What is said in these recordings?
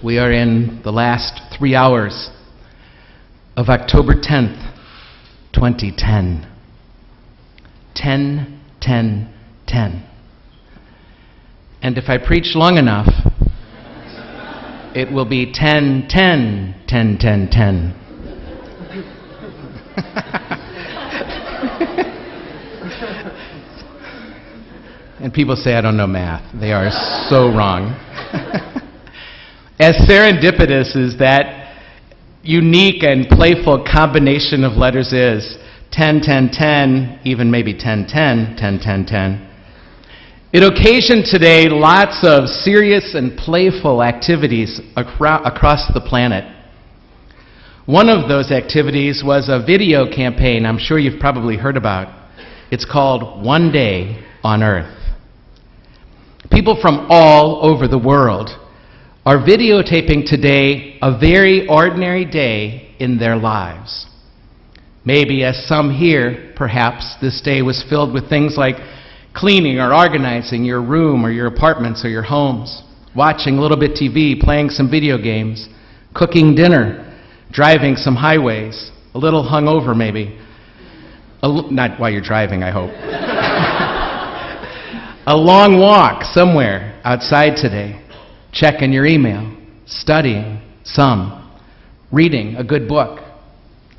We are in the last 3 hours of October 10th, 2010. 10, 10, 10. And if I preach long enough, it will be 10, 10, 10, 10, 10. And people say I don't know math. They are so wrong. As serendipitous as that unique and playful combination of letters is, 10, 10, 10, even maybe 10, 10, 10, 10, 10, it occasioned today lots of serious and playful activities across the planet. One of those activities was a video campaign I'm sure you've probably heard about. It's called One Day on Earth. People from all over the world are videotaping today a very ordinary day in their lives. Maybe, as some here, perhaps this day was filled with things like cleaning or organizing your room or your apartments or your homes, watching a little bit TV, playing some video games, cooking dinner, driving some highways, a little hungover maybe. Not while you're driving, I hope. A long walk somewhere outside today, checking your email, studying some, reading a good book.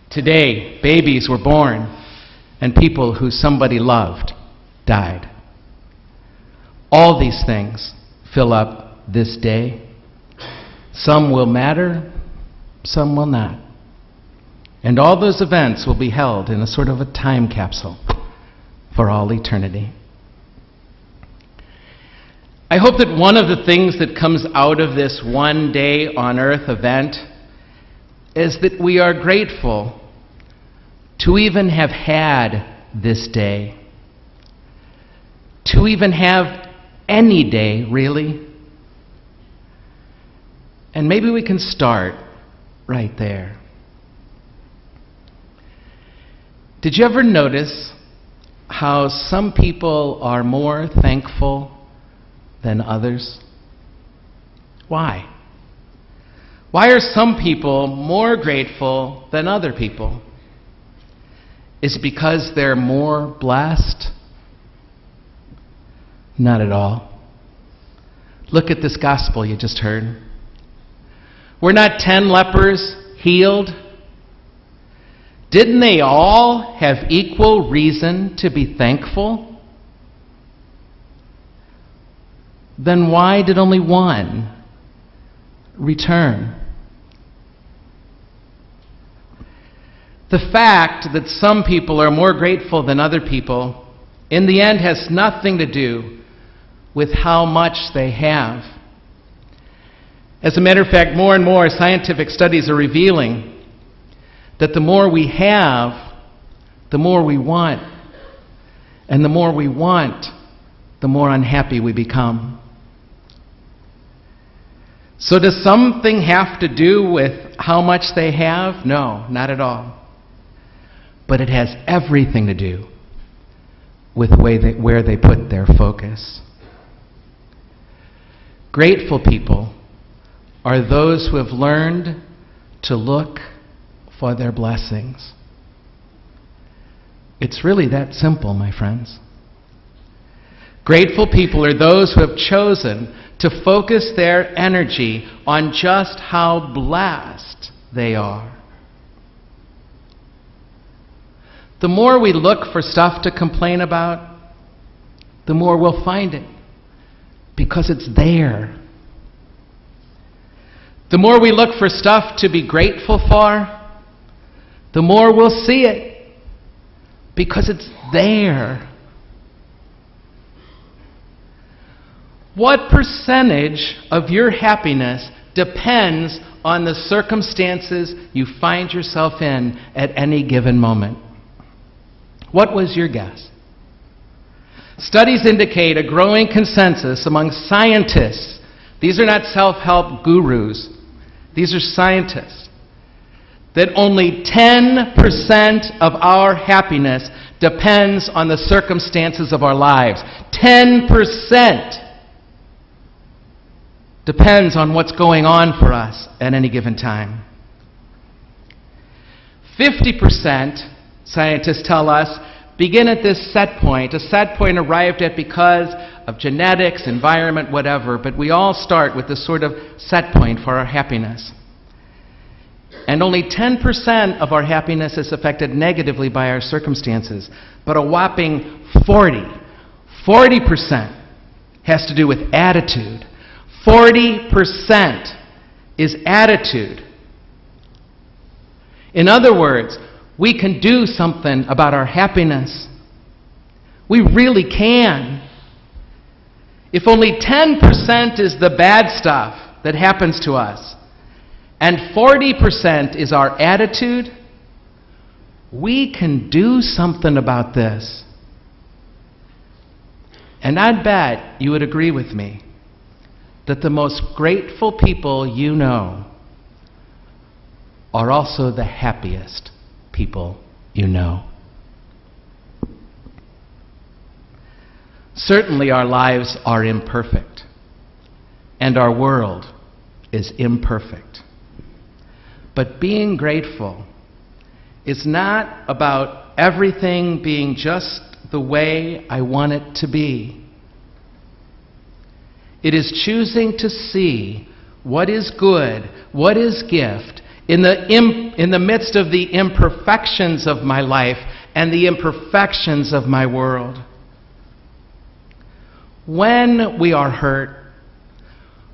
Today, babies were born, and people who somebody loved died. All these things fill up this day. Some will matter, some will not. And all those events will be held in a sort of a time capsule for all eternity. I hope that one of the things that comes out of this One Day on Earth event is that we are grateful to even have had this day, to even have any day, really. And maybe we can start right there. Did you ever notice how some people are more thankful than others? Why? Why are some people more grateful than other people? Is it because they're more blessed? Not at all. Look at this gospel you just heard. Were not 10 lepers healed? Didn't they all have equal reason to be thankful? Then why did only one return? The fact that some people are more grateful than other people, in the end, has nothing to do with how much they have. As a matter of fact, more and more scientific studies are revealing that the more we have, the more we want. And the more we want, the more unhappy we become. So does something have to do with how much they have? No, not at all. But it has everything to do with where they put their focus. Grateful people are those who have learned to look for their blessings. It's really that simple, my friends. Grateful people are those who have chosen to focus their energy on just how blessed they are. The more we look for stuff to complain about, the more we'll find it, because it's there. The more we look for stuff to be grateful for, the more we'll see it, because it's there. What percentage of your happiness depends on the circumstances you find yourself in at any given moment? What was your guess? Studies indicate a growing consensus among scientists. These are not self-help gurus. These are scientists. That only 10% of our happiness depends on the circumstances of our lives. 10% Depends on what's going on for us at any given time. 50%, scientists tell us, begin at this set point, a set point arrived at because of genetics, environment, whatever, but we all start with this sort of set point for our happiness. And only 10% of our happiness is affected negatively by our circumstances, but a whopping 40% has to do with attitude. 40% is attitude. In other words, we can do something about our happiness. We really can. If only 10% is the bad stuff that happens to us, and 40% is our attitude, we can do something about this. And I'd bet you would agree with me that the most grateful people you know are also the happiest people you know. Certainly our lives are imperfect, and our world is imperfect. But being grateful is not about everything being just the way I want it to be. It is choosing to see what is good, what is gift, in the midst of the imperfections of my life and the imperfections of my world. When we are hurt,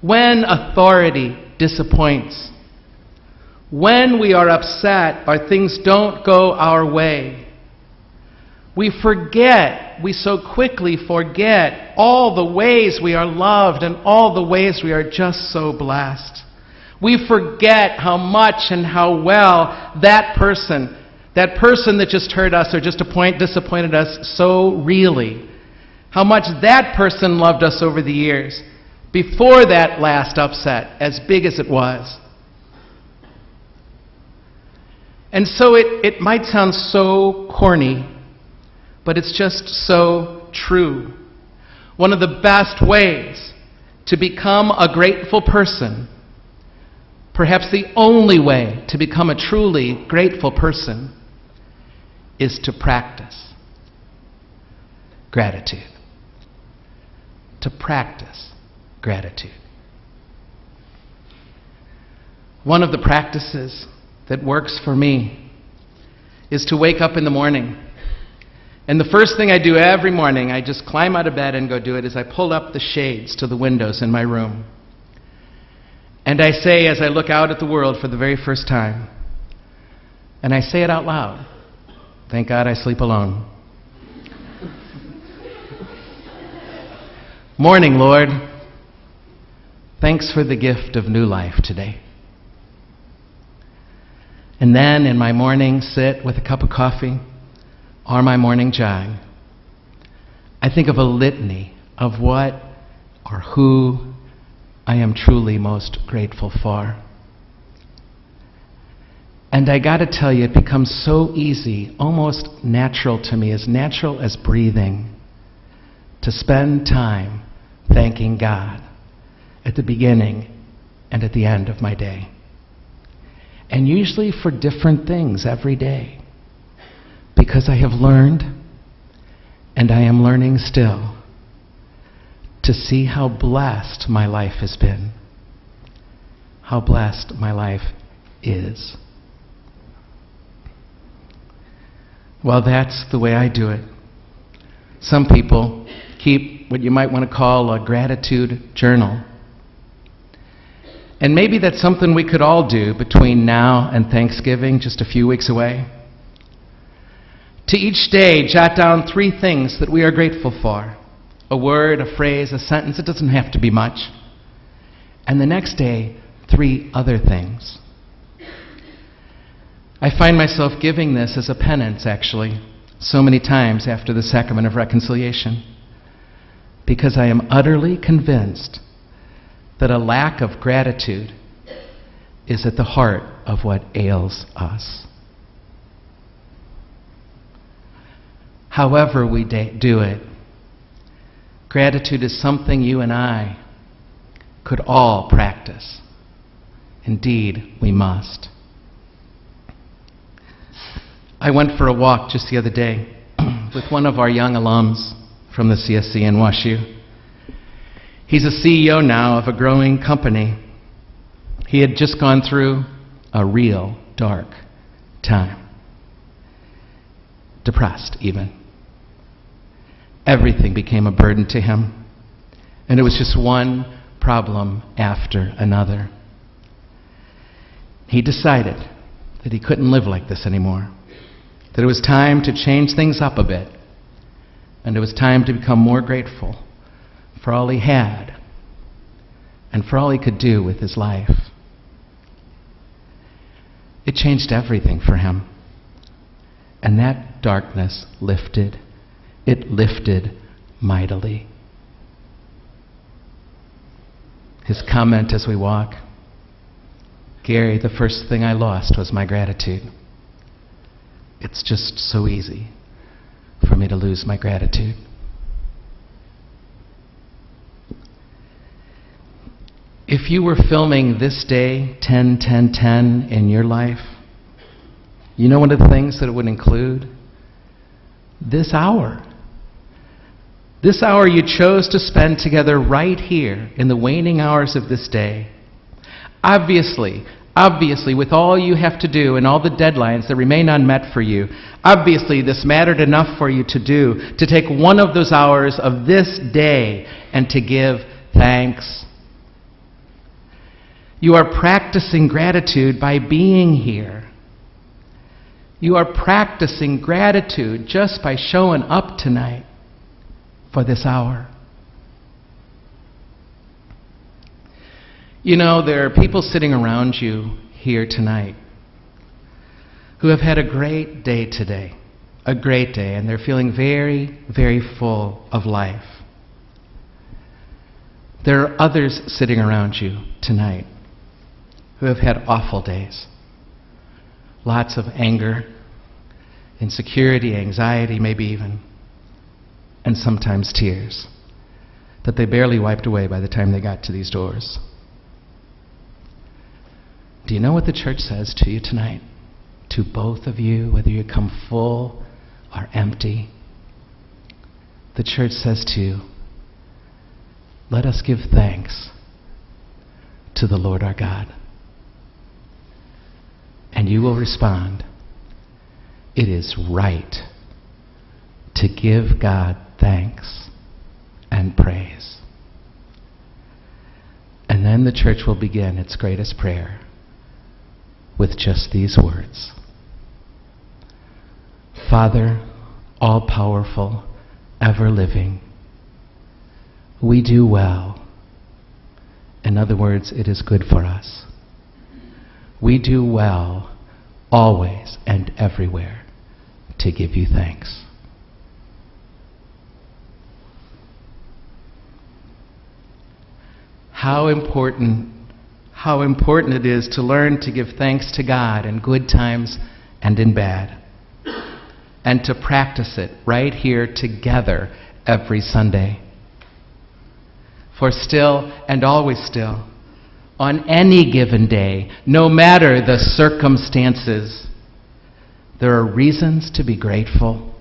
when authority disappoints, when we are upset or things don't go our way, we so quickly forget all the ways we are loved and all the ways we are just so blessed. We forget how much and how well that person that just hurt us or just disappointed us so really, how much that person loved us over the years before that last upset, as big as it was. And so it might sound so corny, but it's just so true. One of the best ways to become a grateful person, perhaps the only way to become a truly grateful person, is to practice gratitude. To practice gratitude. One of the practices that works for me is to wake up in the morning. And the first thing I do every morning, I just climb out of bed and go do it, is I pull up the shades to the windows in my room. And I say, as I look out at the world for the very first time, and I say it out loud, thank God I sleep alone. Morning, Lord. Thanks for the gift of new life today. And then in my morning sit with a cup of coffee or my morning jog, I think of a litany of what or who I am truly most grateful for. And I got to tell you, it becomes so easy, almost natural to me, as natural as breathing, to spend time thanking God at the beginning and at the end of my day. And usually for different things every day, because I have learned, and I am learning still, to see how blessed my life has been, how blessed my life is. Well, that's the way I do it. Some people keep what you might want to call a gratitude journal. And maybe that's something we could all do between now and Thanksgiving, just a few weeks away. To each day, jot down 3 things that we are grateful for. A word, a phrase, a sentence. It doesn't have to be much. And the next day, 3 other things. I find myself giving this as a penance, actually, so many times after the sacrament of reconciliation, because I am utterly convinced that a lack of gratitude is at the heart of what ails us. However we do it, gratitude is something you and I could all practice. Indeed, we must. I went for a walk just the other day with one of our young alums from the CSC in WashU. He's a CEO now of a growing company. He had just gone through a real dark time. Depressed, even. Everything became a burden to him, and it was just one problem after another. He decided that he couldn't live like this anymore, that it was time to change things up a bit, and it was time to become more grateful for all he had and for all he could do with his life. It changed everything for him, and that darkness lifted. It lifted mightily. His comment as we walk, "Gary, the first thing I lost was my gratitude. It's just so easy for me to lose my gratitude." If you were filming this day, 10-10-10, in your life, you know one of the things that it would include? This hour. This hour you chose to spend together right here in the waning hours of this day. Obviously, with all you have to do and all the deadlines that remain unmet for you, obviously this mattered enough for you to do, to take one of those hours of this day and to give thanks. You are practicing gratitude by being here. You are practicing gratitude just by showing up tonight for this hour. You know, there are people sitting around you here tonight who have had a great day today, a great day, and they're feeling very, very full of life. There are others sitting around you tonight who have had awful days. Lots of anger, insecurity, anxiety, maybe even, and sometimes tears that they barely wiped away by the time they got to these doors. Do you know what the church says to you tonight? To both of you, whether you come full or empty. The church says to you, let us give thanks to the Lord our God. And you will respond, it is right to give God thanks and praise. And then the church will begin its greatest prayer with just these words. Father, all-powerful, ever-living, we do well. In other words, it is good for us. We do well always and everywhere to give you thanks. How important it is to learn to give thanks to God in good times and in bad, and to practice it right here together every Sunday. For still and always still, on any given day, no matter the circumstances, there are reasons to be grateful.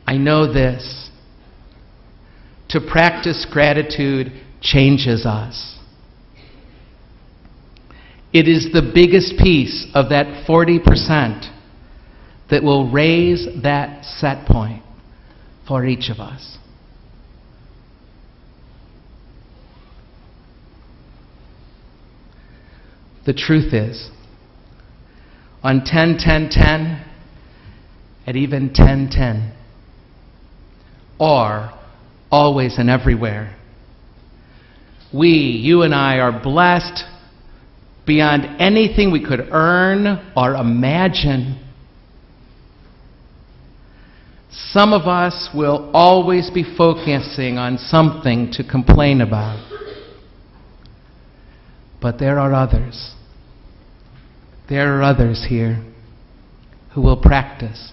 I know this. To practice gratitude changes us. It is the biggest piece of that 40% that will raise that set point for each of us. The truth is, on 10-10-10, at even 10-10, or always and everywhere, you and I, are blessed beyond anything we could earn or imagine. Some of us will always be focusing on something to complain about. But there are others. There are others here who will practice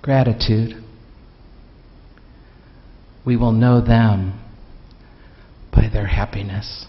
gratitude. We will know them their happiness.